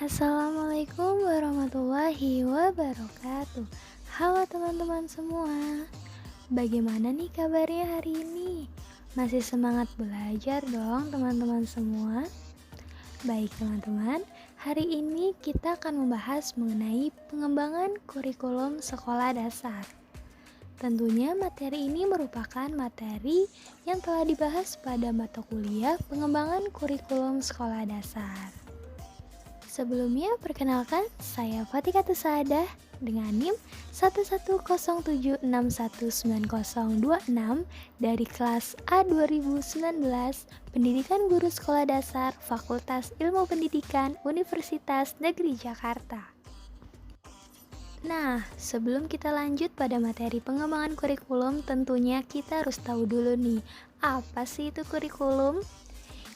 Assalamualaikum warahmatullahi wabarakatuh. Halo teman-teman semua. Bagaimana nih kabarnya hari ini? Masih semangat belajar dong teman-teman semua? Baik teman-teman, hari ini kita akan membahas mengenai pengembangan kurikulum sekolah dasar. Tentunya materi ini merupakan materi yang telah dibahas pada mata kuliah pengembangan kurikulum sekolah dasar. Sebelumnya, perkenalkan, saya Fatika Tusadah dengan NIM 11076190026 dari kelas A 2019 Pendidikan Guru Sekolah Dasar Fakultas Ilmu Pendidikan Universitas Negeri Jakarta. Nah, sebelum kita lanjut pada materi pengembangan kurikulum, tentunya kita harus tahu dulu nih, apa sih itu kurikulum?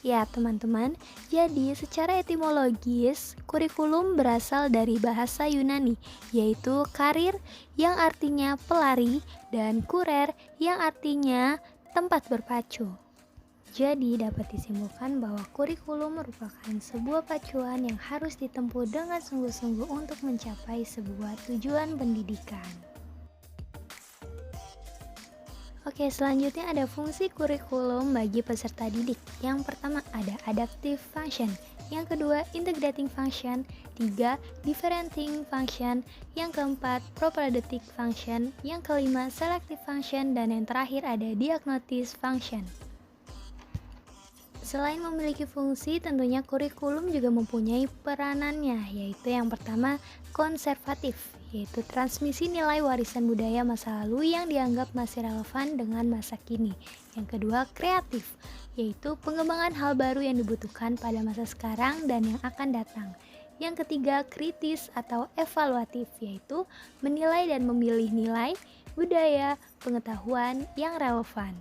Ya teman-teman, jadi secara etimologis, kurikulum berasal dari bahasa Yunani, yaitu karir yang artinya pelari dan kurer yang artinya tempat berpacu. Jadi dapat disimpulkan bahwa kurikulum merupakan sebuah pacuan yang harus ditempuh dengan sungguh-sungguh untuk mencapai sebuah tujuan pendidikan. Oke, selanjutnya ada fungsi kurikulum bagi peserta didik. Yang pertama ada adaptive function, yang kedua integrating function, tiga differentiating function, yang keempat propaedeutic function, yang kelima selective function, dan yang terakhir ada diagnostic function. Selain memiliki fungsi, tentunya kurikulum juga mempunyai peranannya, yaitu yang pertama konservatif, yaitu transmisi nilai warisan budaya masa lalu yang dianggap masih relevan dengan masa kini. Yang kedua kreatif, yaitu pengembangan hal baru yang dibutuhkan pada masa sekarang dan yang akan datang. Yang ketiga kritis atau evaluatif, yaitu menilai dan memilih nilai, budaya, pengetahuan yang relevan.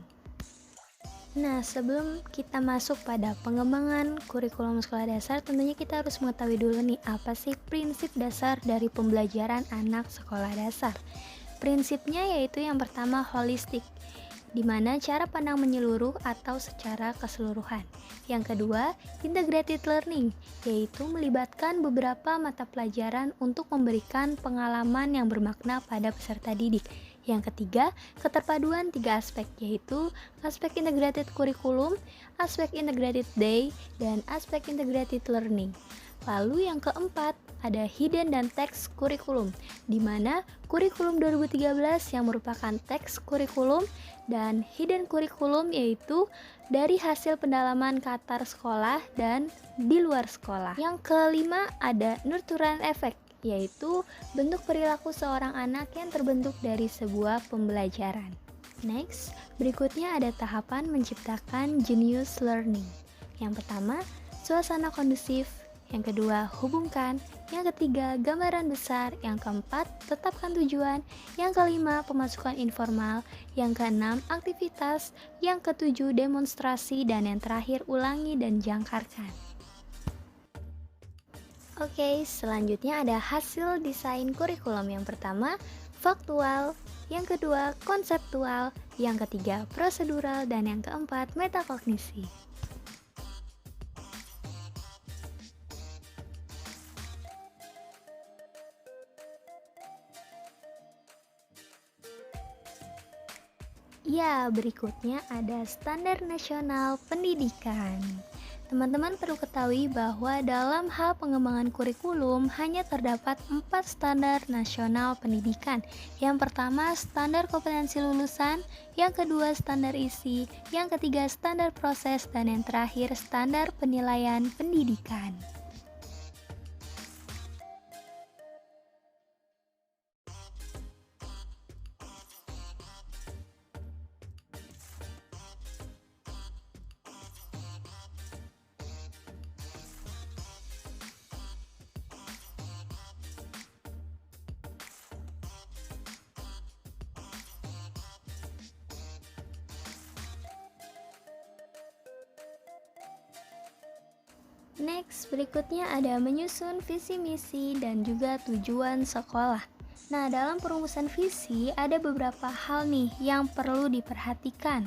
Nah, sebelum kita masuk pada pengembangan kurikulum sekolah dasar, tentunya kita harus mengetahui dulu nih, apa sih prinsip dasar dari pembelajaran anak sekolah dasar. Prinsipnya yaitu yang pertama holistik, di mana cara pandang menyeluruh atau secara keseluruhan. Yang kedua, integrated learning, yaitu melibatkan beberapa mata pelajaran untuk memberikan pengalaman yang bermakna pada peserta didik. Yang ketiga, keterpaduan tiga aspek, yaitu aspek integrated kurikulum, aspek integrated day, dan aspek integrated learning. Lalu yang keempat, ada hidden dan teks kurikulum, di mana kurikulum 2013 yang merupakan teks kurikulum dan hidden kurikulum yaitu dari hasil pendalaman Qatar sekolah dan di luar sekolah. Yang kelima ada nurturing effect, yaitu bentuk perilaku seorang anak yang terbentuk dari sebuah pembelajaran. Next, berikutnya ada tahapan menciptakan genius learning. Yang pertama, suasana kondusif. Yang kedua, hubungkan. Yang ketiga, gambaran besar. Yang keempat, tetapkan tujuan. Yang kelima, pemasukan informal. Yang keenam, aktivitas. Yang ketujuh, demonstrasi. Dan yang terakhir, ulangi dan jangkarkan. Oke, selanjutnya ada hasil desain kurikulum. Yang pertama, faktual. Yang kedua, konseptual. Yang ketiga, prosedural. Dan yang keempat, metakognisi. Ya, berikutnya ada standar nasional pendidikan. Teman-teman perlu ketahui bahwa dalam hal pengembangan kurikulum hanya terdapat 4 standar nasional pendidikan. Yang pertama, standar kompetensi lulusan, yang kedua standar isi, yang ketiga standar proses, dan yang terakhir standar penilaian pendidikan. Next, berikutnya ada menyusun visi misi dan juga tujuan sekolah. Nah, dalam perumusan visi ada beberapa hal nih yang perlu diperhatikan.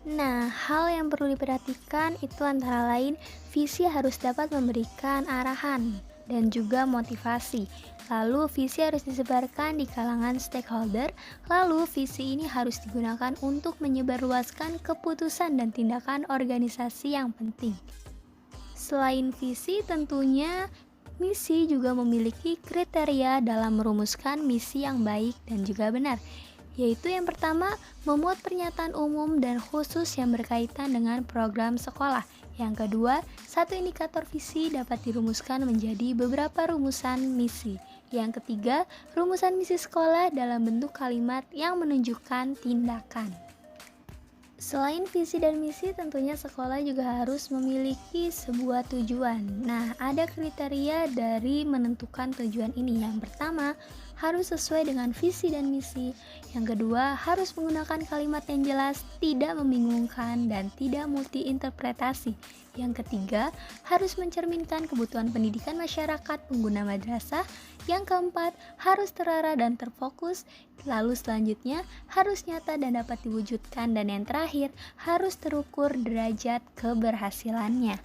Nah, hal yang perlu diperhatikan itu antara lain visi harus dapat memberikan arahan dan juga motivasi. Lalu visi harus disebarkan di kalangan stakeholder, lalu visi ini harus digunakan untuk menyebarluaskan keputusan dan tindakan organisasi yang penting. Selain visi, tentunya misi juga memiliki kriteria dalam merumuskan misi yang baik dan juga benar, yaitu yang pertama, memuat pernyataan umum dan khusus yang berkaitan dengan program sekolah. Yang kedua, satu indikator visi dapat dirumuskan menjadi beberapa rumusan misi. Yang ketiga, rumusan misi sekolah dalam bentuk kalimat yang menunjukkan tindakan. Selain visi dan misi, tentunya sekolah juga harus memiliki sebuah tujuan. Nah, ada kriteria dari menentukan tujuan ini. Yang pertama, harus sesuai dengan visi dan misi. Yang kedua, harus menggunakan kalimat yang jelas, tidak membingungkan, dan tidak multi-interpretasi. Yang ketiga, harus mencerminkan kebutuhan pendidikan masyarakat pengguna madrasah. Yang keempat, harus terarah dan terfokus. Lalu selanjutnya, harus nyata dan dapat diwujudkan. Dan yang terakhir, harus terukur derajat keberhasilannya.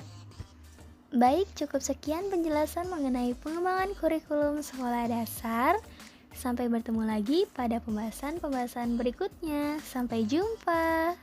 Baik, cukup sekian penjelasan mengenai pengembangan kurikulum sekolah dasar. Sampai bertemu lagi pada pembahasan-pembahasan berikutnya. Sampai jumpa.